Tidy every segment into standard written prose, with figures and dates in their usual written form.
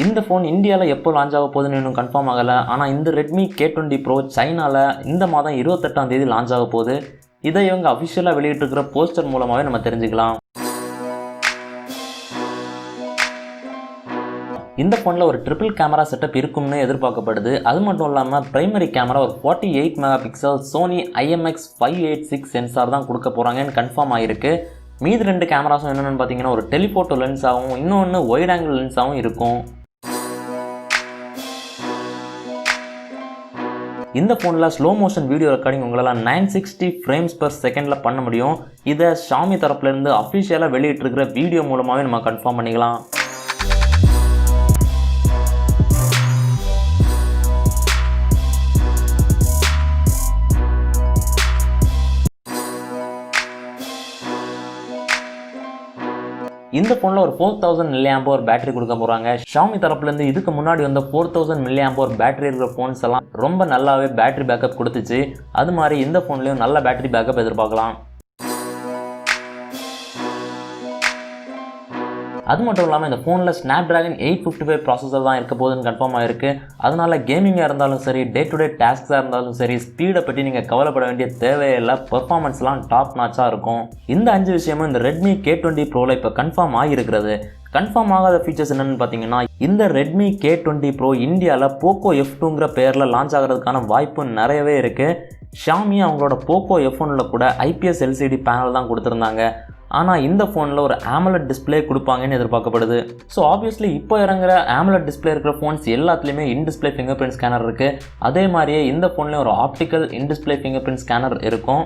இந்த ஃபோன் இந்தியாவில் எப்போ லான்ச் ஆக போகுதுன்னு இன்னும் கன்ஃபார்ம் ஆகலை. ஆனால் இந்த Redmi K20 Pro சைனாவில் இந்த மாதம் 28ஆம் தேதி லான்ச் ஆக போகுது. இதை இவங்க அஃபிஷியலாக வெளியிட்டிருக்கிற போஸ்டர் மூலமாகவே நம்ம தெரிஞ்சுக்கலாம். இந்த ஃபோனில் ஒரு ட்ரிபிள் கேமரா செட்டப் இருக்கும்னு எதிர்பார்க்கப்படுது. அது மட்டும் இல்லாமல் பிரைமரி கேமரா ஒரு 48 மெகாபிக்சல் சோனி IMX586 சென்சார் தான் கொடுக்க போகிறாங்கன்னு கன்ஃபார்ம் ஆகிருக்கு. மீதி 2 கேமராஸும் என்னென்னு பார்த்தீங்கன்னா ஒரு டெலிஃபோட்டோ லென்ஸாகவும் இன்னொன்று ஒயிட் ஆங்கிள் லென்ஸாகவும் இருக்கும். இந்த ஃபோனில் ஸ்லோ மோஷன் வீடியோ ரெக்கார்டிங் உங்களால் 960 ஃப்ரேம்ஸ் பர் செகண்டில் பண்ண முடியும். இதை ஷாமி தரப்புலேருந்து அஃபிஷியலாக வெளியிட்டிருக்கிற வீடியோ மூலமாகவே நம்ம கன்ஃபார்ம் பண்ணிக்கலாம். இந்த ஃபோனில் ஒரு 4000 mAh பேட்டரி கொடுக்க போகிறாங்க. ஷாமி தரப்புலேருந்து இதுக்கு முன்னாடி வந்த 4000 mAh பேட்டரி இருக்கிற ஃபோன்ஸ் எல்லாம் ரொம்ப நல்லாவே பேட்டரி பேக்கப் கொடுத்துச்சு. அது மாதிரி இந்த ஃபோன்லேயும் நல்ல பேட்டரி பேக்கப் எதிர்பார்க்கலாம். அது மட்டும் இல்லாமல் இந்த ஃபோனில் SnapDragon 855 ப்ராசஸர் தான் இருக்க போகுதுன்னு கன்ஃபார்ம் ஆகிருக்கு. அதனால் கேமிங்காக இருந்தாலும் சரி, டே டு டே டாஸ்க்ஸாக இருந்தாலும் சரி, ஸ்பீடை பற்றி நீங்கள் கவலைப்பட வேண்டிய தேவையில்லை. பெர்ஃபார்மன்ஸ்லாம் டாப் நாச்சாக இருக்கும். இந்த 5 விஷயமும் இந்த Redmi K20 Proவில் இப்போ கன்ஃபார்ம் ஆகியிருக்கிறது. கன்ஃபார்ம் ஆகாத ஃபீச்சர்ஸ் என்னென்னு பார்த்தீங்கன்னா, இந்த Redmi K20 Pro இந்தியாவில் போக்கோ F2ங்கிற பேரில் லான்ச் ஆகிறதுக்கான வாய்ப்பு நிறையவே இருக்குது. ஷாமி அவங்களோட போக்கோ F1ல் கூட IPS LCD பேனல் தான் கொடுத்துருந்தாங்க. ஆனால் இந்த ஃபோனில் ஒரு AMOLED டிஸ்பிளே கொடுப்பாங்கன்னு எதிர்பார்க்கப்படுது. ஸோ ஆப்வியஸ்லி இப்போ இறங்குற AMOLED டிஸ்பிளே இருக்கிற ஃபோன்ஸ் எல்லாத்துலேயுமே in display finger print scanner இருக்குது. அதே மாதிரியே இந்த ஃபோன்லேயும் ஒரு optical in display finger print scanner இருக்கும்.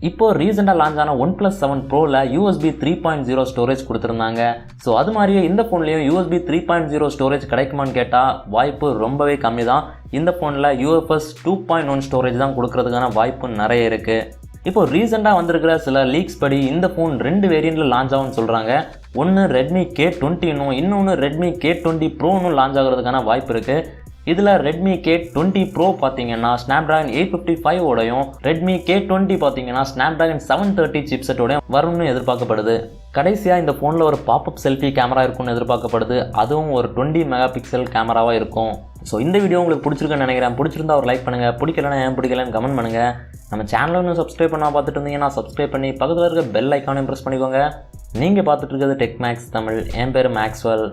இப்போது ரீசெண்டாக லான்ச் ஆன OnePlus 7 Proவில் USB 3.0 ஸ்டோரேஜ் கொடுத்துருந்தாங்க. ஸோ அது மாதிரியே இந்த ஃபோன்லேயும் USB 3.0 ஸ்டோரேஜ் கிடைக்குமான்னு கேட்டால் வாய்ப்பு ரொம்பவே கம்மி தான். இந்த ஃபோனில் UFS 2.1 ஸ்டோரேஜ் தான் கொடுக்கறதுக்கான வாய்ப்பு நிறைய இருக்குது. இப்போ ரீசெண்டாக வந்திருக்கிற சில லீக்ஸ் படி இந்த ஃபோன் 2 வேரியண்ட்டில் லான்ச் ஆகும்னு சொல்கிறாங்க. ஒன்று Redmi K20னும் இன்னொன்று Redmi K20 Proனும் லான்ச் ஆகிறதுக்கான வாய்ப்பு இருக்குது. இதில் Redmi K20 Pro பார்த்தீங்கன்னா SnapDragon 855ஓடையும் Redmi K20 பார்த்தீங்கன்னா SnapDragon 730 சிப்செட்டோடையும் வரும்னு எதிர்பார்க்கப்படுது. கடைசியாக இந்த ஃபோனில் ஒரு பாப்அப் செல்ஃபி கேமரா இருக்கும்னு எதிர்பார்க்கப்படுது. அதுவும் ஒரு 20 மெகாபிக்சல் கேமராவாக இருக்கும். ஸோ இந்த வீடியோ உங்களுக்கு பிடிச்சிருக்குன்னு நினைக்கிறேன். பிடிச்சிருந்தா ஒரு லைக் பண்ணுங்கள், பிடிக்கலன்னா ஏன் பிடிக்கலன்னு கமெண்ட் பண்ணுங்கள். நம்ம சேனலை இன்னும் சப்ஸ்கிரைப் பண்ணால் பார்த்துட்டு இருந்தீங்கன்னா சப்ஸ்கிரைப் பண்ணி பக்கத்தில் இருக்க பெல் ஐக்கானையும் ப்ரெஸ் பண்ணிக்கோங்க. நீங்கள் பார்த்துட்டு இருக்கிறது டெக் மேக்ஸ் தமிழ். என் பேர் மேக்ஸ்வெல்.